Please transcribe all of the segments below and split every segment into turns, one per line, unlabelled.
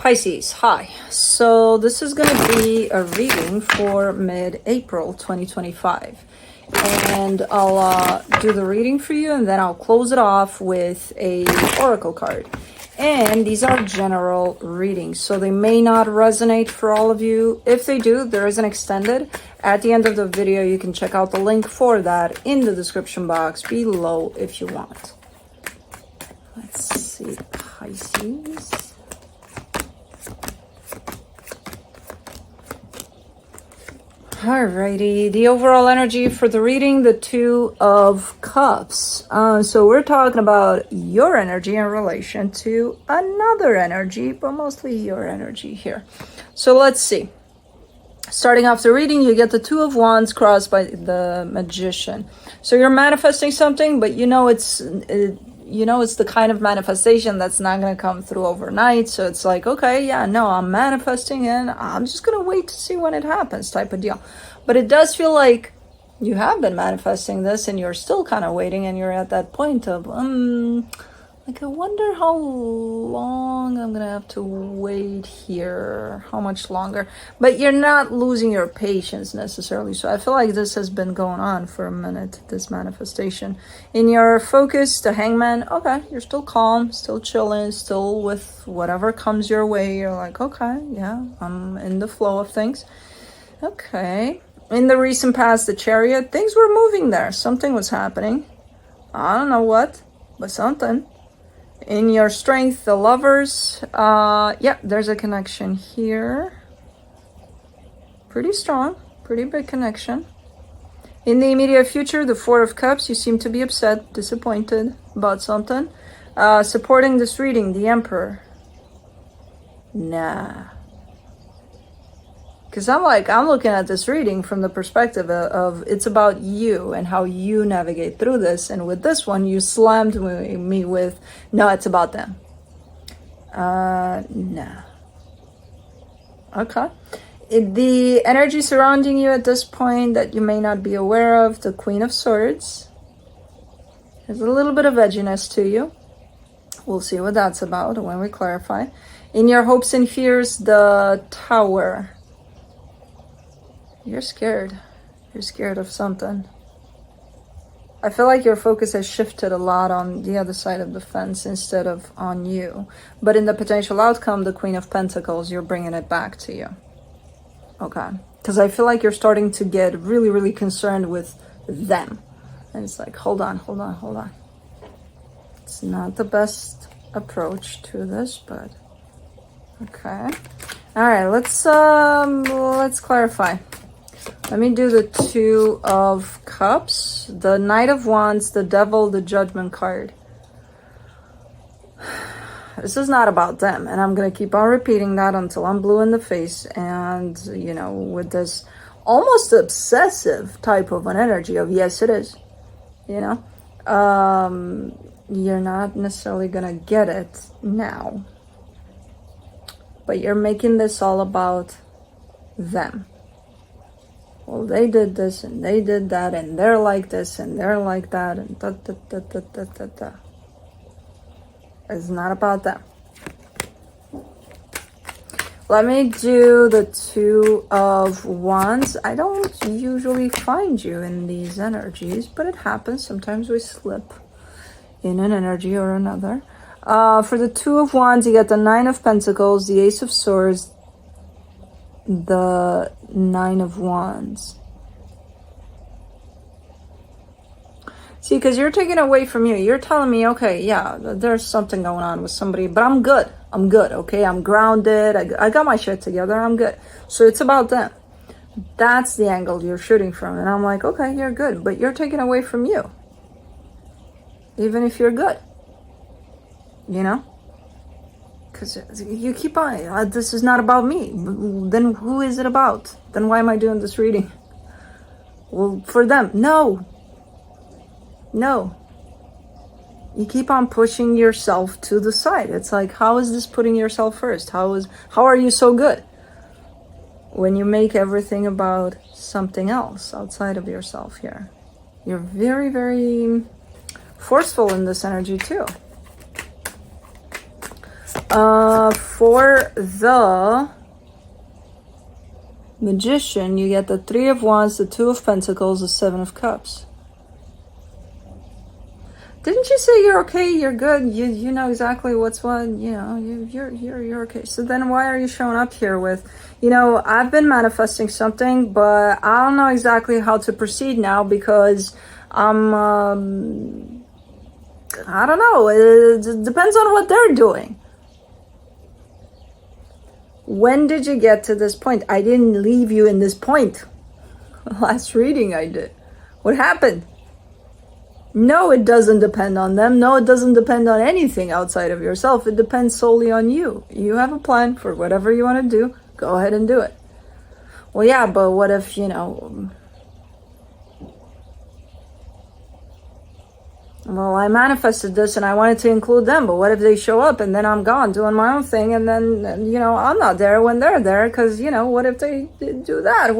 Pisces, hi. So this is going to be a reading for mid-April 2025. And I'll do the reading for you, and then I'll close it off with a oracle card. And these are general readings, so they may not resonate for all of you. If they do, there is an extended. At the end of the video, you can check out the link for that in the description box below if you want. Let's see, Pisces. Alrighty, the overall energy for the reading, the Two of Cups. So we're talking about your energy in relation to another energy, but mostly your energy here. So let's see. Starting off the reading, you get the Two of Wands crossed by the Magician. So you're manifesting something, but you know it's the kind of manifestation that's not going to come through overnight. So it's like, okay, yeah, no, I'm manifesting and I'm just going to wait to see when it happens type of deal. But it does feel like you have been manifesting this and you're still kind of waiting, and you're at that point of, like, I wonder how long I'm going to have to wait here, how much longer. But you're not losing your patience necessarily. So I feel like this has been going on for a minute, this manifestation. In your focus, the Hangman, okay, you're still calm, still chilling, still with whatever comes your way. You're like, okay, yeah, I'm in the flow of things. Okay. In the recent past, the Chariot, things were moving there. Something was happening. I don't know what, but something. In your strength, the Lovers, yeah, there's a connection here. Pretty strong, pretty big connection. In the immediate future, the Four of Cups, you seem to be upset, disappointed about something. Supporting this reading, the Emperor. Nah. Because I'm looking at this reading from the perspective of it's about you and how you navigate through this. And with this one, you slammed me with, no, it's about them. No. Okay. The energy surrounding you at this point that you may not be aware of, the Queen of Swords. There's a little bit of edginess to you. We'll see what that's about when we clarify. In your hopes and fears, the Tower. You're scared. You're scared of something. I feel like your focus has shifted a lot on the other side of the fence instead of on you. But in the potential outcome, the Queen of Pentacles, you're bringing it back to you. Okay. Because I feel like you're starting to get really, really concerned with them. And it's like, hold on. It's not the best approach to this, but okay. All right, let's clarify. Let me do the Two of Cups, the Knight of Wands, the Devil, the Judgment card. This is not about them, and I'm going to keep on repeating that until I'm blue in the face. And, you know, with this almost obsessive type of an energy of, yes, it is, you know, you're not necessarily going to get it now. But you're making this all about them. Well, they did this and they did that and they're like this and they're like that and da. It's not about them. Let me do the Two of Wands. I don't usually find you in these energies, but it happens. Sometimes we slip in an energy or another. For the Two of Wands, you get the Nine of Pentacles, the Ace of Swords, the Nine of Wands. See, because you're taking away from you. You're telling me, okay, yeah, there's something going on with somebody, but I'm good. Okay, I'm grounded. I got my shit together. I'm good. So it's about them. That's the angle you're shooting from. And I'm like, okay, you're good, but you're taking away from you. Even if you're good. You know? Because you keep on, this is not about me. Then who is it about? Then why am I doing this reading? Well, for them. No. You keep on pushing yourself to the side. It's like, how is this putting yourself first? How are you so good? When you make everything about something else outside of yourself here. You're very, very forceful in this energy too. For the Magician, you get the Three of Wands, the Two of Pentacles, the Seven of Cups. Didn't you say you're okay? You're good. You know exactly what's what. You know you're okay. So then why are you showing up here with, I've been manifesting something, but I don't know exactly how to proceed now because I'm I don't know. It depends on what they're doing. When did you get to this point? I didn't leave you in this point. Last reading I did. What happened? No, it doesn't depend on them. No, it doesn't depend on anything outside of yourself. It depends solely on you. You have a plan for whatever you want to do. Go ahead and do it. Well, yeah, but what if, well, I manifested this and I wanted to include them, but what if they show up and then I'm gone doing my own thing and then, I'm not there when they're there because, what if they do that?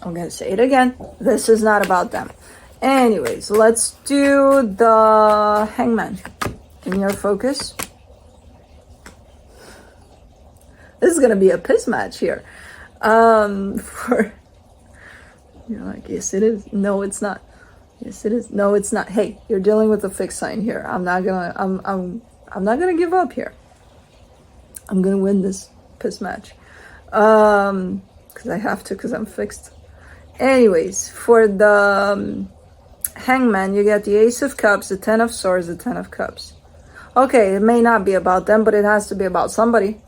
I'm going to say it again. This is not about them. Anyways, let's do the Hangman in your focus. This is going to be a piss match here. You're like, yes, it is. No, it's not. Yes, it is. No, it's not. Hey, you're dealing with a fixed sign here. I'm not gonna give up here. I'm gonna win this piss match. Because I have to, because I'm fixed. Anyways, for the Hangman, you get the Ace of Cups, the Ten of Swords, the Ten of Cups. Okay, it may not be about them, but it has to be about somebody.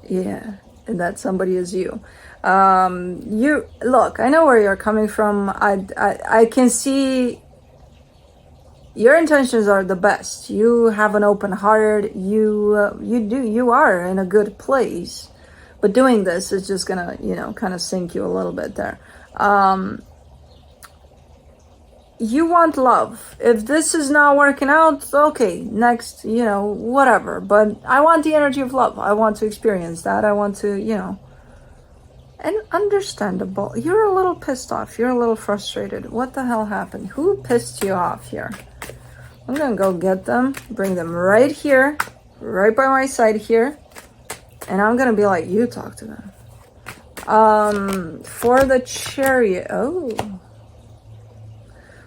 Yeah, and that somebody is you. You look, I know where you're coming from. I can see your intentions are the best. You have an open heart. You are in a good place. But doing this is just gonna, kind of sink you a little bit there. You want love. If this is not working out, okay, next, whatever. But I want the energy of love. I want to experience that. I want to, and understandable. You're a little pissed off. You're a little frustrated. What the hell happened? Who pissed you off here? I'm gonna go get them, bring them right here, right by my side here. And I'm gonna be like, you talk to them. For the Chariot,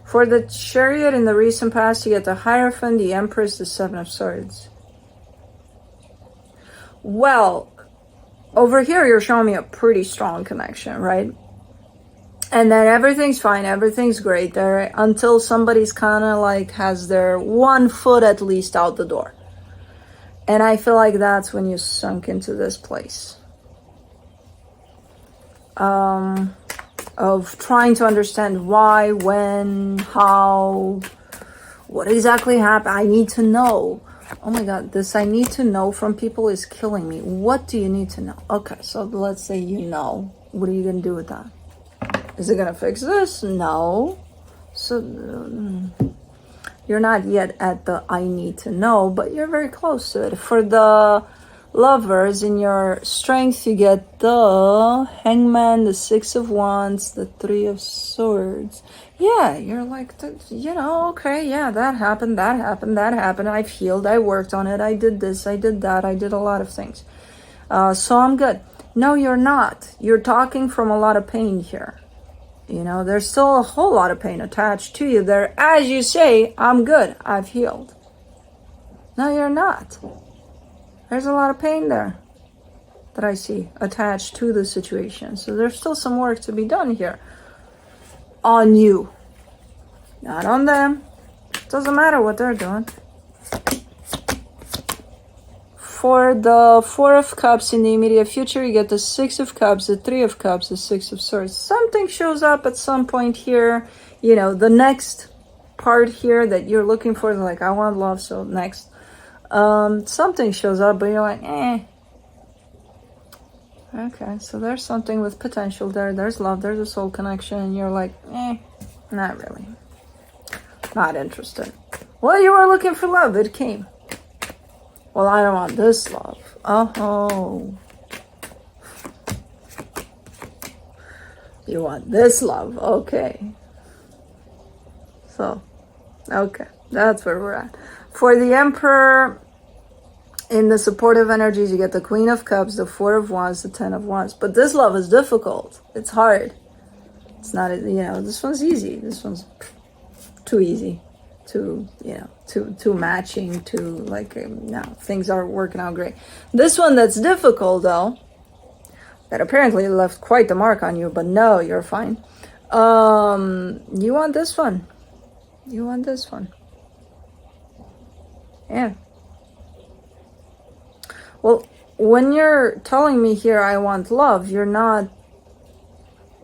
for the Chariot in the recent past, you get the Hierophant, the Empress, the Seven of Swords. Well, over here, you're showing me a pretty strong connection, right? And then everything's fine, everything's great there until somebody's kind of like has their one foot at least out the door. And I feel like that's when you sunk into this place of trying to understand why, when, how, what exactly happened. I need to know. Oh my God, this I need to know from people is killing me. What do you need to know? Okay, so let's say you know. What are you going to do with that? Is it going to fix this? No. So you're not yet at the I need to know, but you're very close to it. For the Lovers, in your strength, you get the Hangman, the Six of Wands, the Three of Swords. Yeah, you're like, okay, yeah, that happened. I've healed, I worked on it, I did this, I did that, I did a lot of things. So I'm good. No, you're not. You're talking from a lot of pain here. There's still a whole lot of pain attached to you there. As you say, I'm good, I've healed. No, you're not. There's a lot of pain there that I see attached to the situation. So there's still some work to be done here. On you. Not on them. Doesn't matter what they're doing. For the Four of Cups in the immediate future, you get the Six of Cups, the Three of Cups, the Six of Swords. Something shows up at some point here. The next part here that you're looking for is like, I want love, so next. Something shows up, but you're like, Okay, so there's something with potential there. There's love, there's a soul connection, and you're like, not really. Not interested. Well, you were looking for love, it came. Well, I don't want this love. Oh. You want this love, okay. So, okay, that's where we're at. For the Emperor, in the supportive energies, you get the Queen of Cups, the Four of Wands, the Ten of Wands. But this love is difficult. It's hard. It's not, this one's easy. This one's too easy. Too matching, no, things are working out great. This one that's difficult, though, that apparently left quite the mark on you, but no, you're fine. You want this one. You want this one. Yeah. Well, when you're telling me here, I want love, you're not,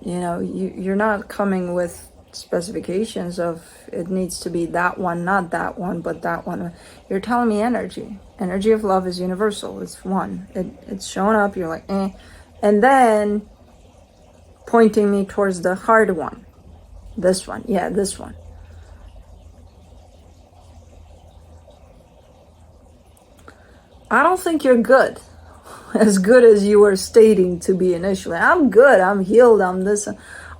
you're not coming with specifications of it needs to be that one, not that one, but that one. You're telling me energy. Energy of love is universal. It's one. It's showing up. You're like, eh. And then pointing me towards the hard one. This one. Yeah, this one. I don't think you're good. As good as you were stating to be initially. I'm good. I'm healed. I'm this.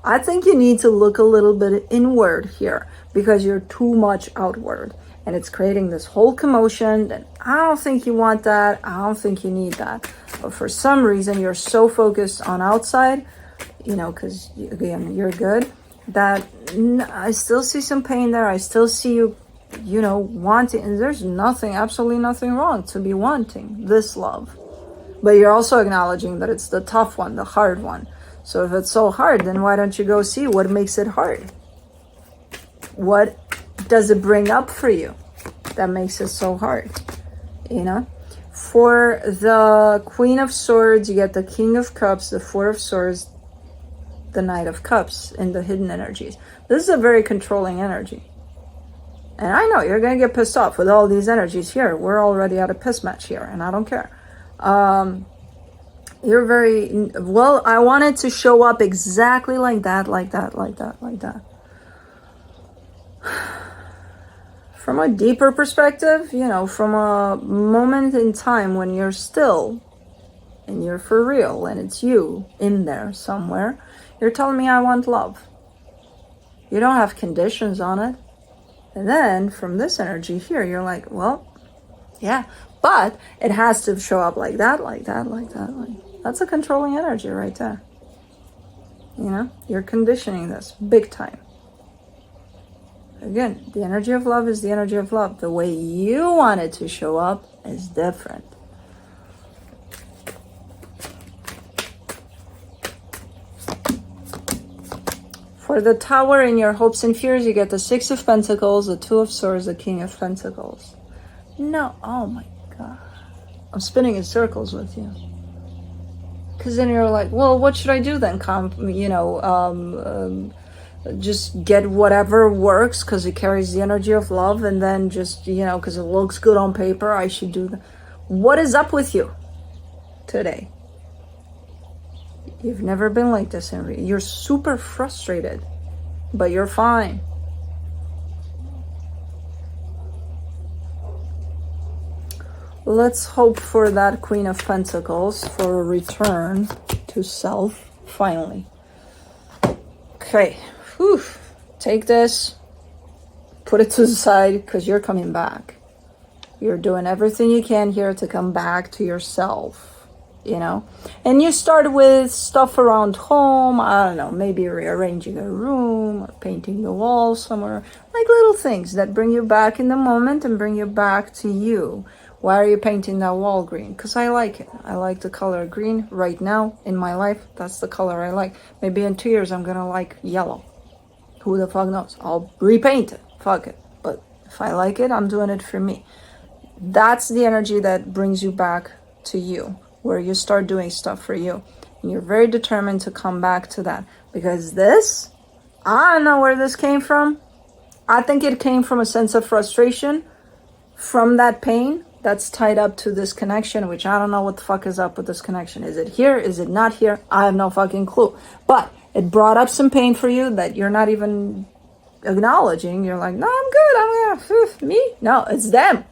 I think you need to look a little bit inward here because you're too much outward. And it's creating this whole commotion. And I don't think you want that. I don't think you need that. But for some reason, you're so focused on outside, because, again, you're good, that I still see some pain there. I still see you, wanting. And there's absolutely nothing wrong to be wanting this love. But you're also acknowledging that it's the tough one, the hard one. So if it's so hard, then why don't you go see what makes it hard? What does it bring up for you that makes it so hard? For the Queen of Swords, you get the King of Cups, the Four of Swords, the Knight of Cups in the hidden energies. This is a very controlling energy. And I know you're going to get pissed off with all these energies here. We're already at a piss match here, and I don't care. You're very, well, I wanted to show up exactly like that. From a deeper perspective, from a moment in time when you're still and you're for real and it's you in there somewhere, you're telling me I want love. You don't have conditions on it. And then from this energy here, you're like, well, yeah, but it has to show up like that. That's a controlling energy right there. You're conditioning this big time. Again, the energy of love is the energy of love. The way you want it to show up is different. For the Tower in your hopes and fears, you get the Six of Pentacles, the Two of Swords, the King of Pentacles. No, oh my God. I'm spinning in circles with you. Because then you're like, well, what should I do then? Just get whatever works because it carries the energy of love, and then just, because it looks good on paper, I should do that. What is up with you today? You've never been like this, Henry. You're super frustrated, but you're fine. Let's hope for that Queen of Pentacles for a return to self, finally. Okay. Whew. Take this. Put it to the side because you're coming back. You're doing everything you can here to come back to yourself. And you start with stuff around home. I don't know, maybe rearranging a room or painting the walls somewhere. Like little things that bring you back in the moment and bring you back to you. Why are you painting that wall green? Because I like it. I like the color green right now in my life. That's the color I like. Maybe in 2 years I'm going to like yellow. Who the fuck knows? I'll repaint it. Fuck it. But if I like it, I'm doing it for me. That's the energy that brings you back to you, where you start doing stuff for you. And you're very determined to come back to that. Because this, I don't know where this came from. I think it came from a sense of frustration from that pain that's tied up to this connection, which I don't know what the fuck is up with this connection. Is it here? Is it not here? I have no fucking clue. But it brought up some pain for you that you're not even acknowledging. You're like, no, I'm good. Me? No, it's them.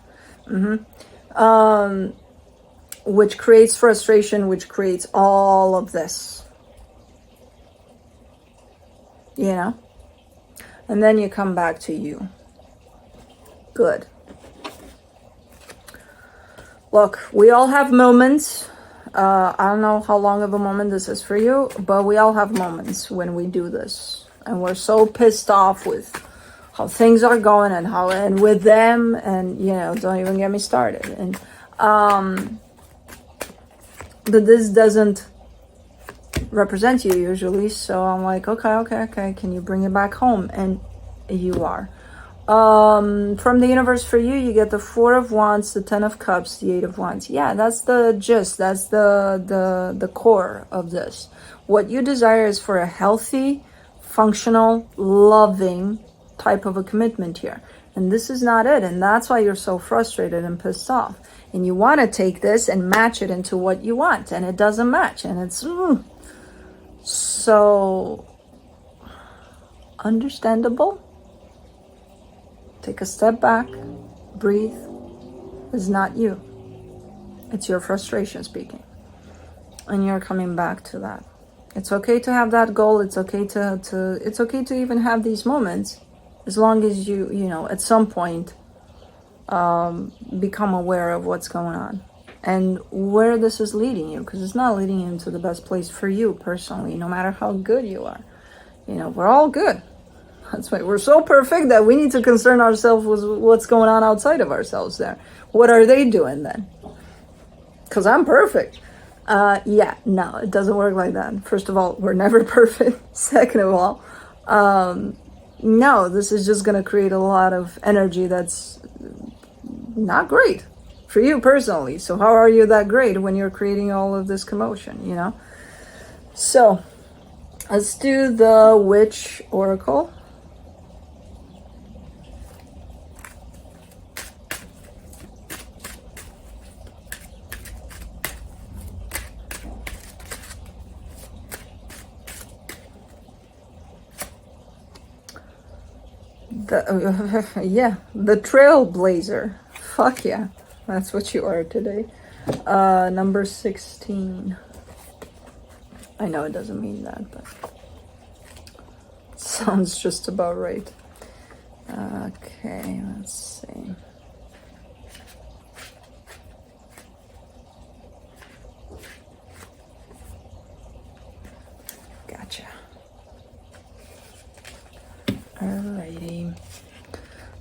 Which creates frustration, which creates all of this. And then you come back to you. Good. Look, we all have moments. I don't know how long of a moment this is for you, but we all have moments when we do this. And we're so pissed off with how things are going and with them, and don't even get me started. And but this doesn't represent you usually, so I'm like, okay, can you bring it back home? And you are. From the universe for you, you get the 4 of Wands, the 10 of Cups, the 8 of Wands. Yeah, that's the gist. That's the core of this. What you desire is for a healthy, functional, loving type of a commitment here. And this is not it. And that's why you're so frustrated and pissed off. And you want to take this and match it into what you want. And it doesn't match. And it's so understandable. Take a step back. Breathe. It's not you. It's your frustration speaking. And you're coming back to that. It's okay to have that goal. It's okay it's okay to even have these moments, as long as you at some point become aware of what's going on and where this is leading you, because it's not leading you into the best place for you personally, no matter how good you are. We're all good. That's why we're so perfect that we need to concern ourselves with what's going on outside of ourselves there. What are they doing then? Because I'm perfect. Yeah, no, it doesn't work like that. First of all, we're never perfect. Second of all, no, this is just going to create a lot of energy that's not great for you personally. So how are you that great when you're creating all of this commotion, So let's do the Witch Oracle. The Trailblazer. Fuck yeah, that's what you are today. Number 16. I know it doesn't mean that, but it sounds just about right. Okay, let's see. Gotcha. Alrighty.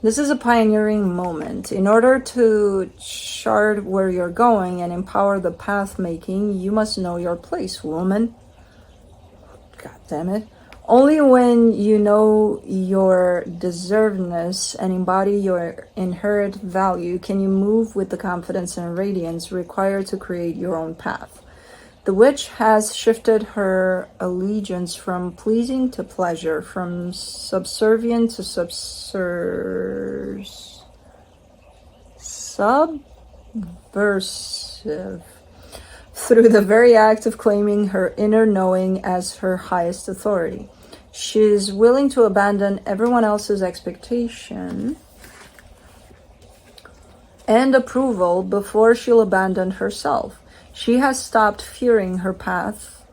This is a pioneering moment. In order to chart where you're going and empower the path making, you must know your place, woman. God damn it. Only when you know your deservedness and embody your inherent value can you move with the confidence and radiance required to create your own path. The witch has shifted her allegiance from pleasing to pleasure, from subservient to subversive, through the very act of claiming her inner knowing as her highest authority. She is willing to abandon everyone else's expectation and approval before she'll abandon herself. She has stopped fearing her path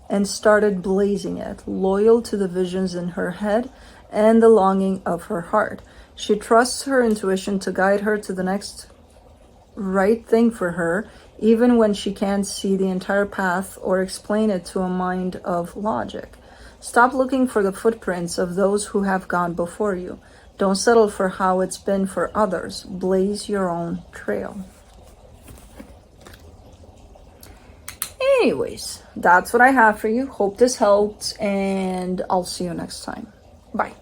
and started blazing it, loyal to the visions in her head and the longing of her heart. She trusts her intuition to guide her to the next right thing for her, even when she can't see the entire path or explain it to a mind of logic. Stop looking for the footprints of those who have gone before you. Don't settle for how it's been for others. Blaze your own trail. Anyways, that's what I have for you. Hope this helped, and I'll see you next time. Bye.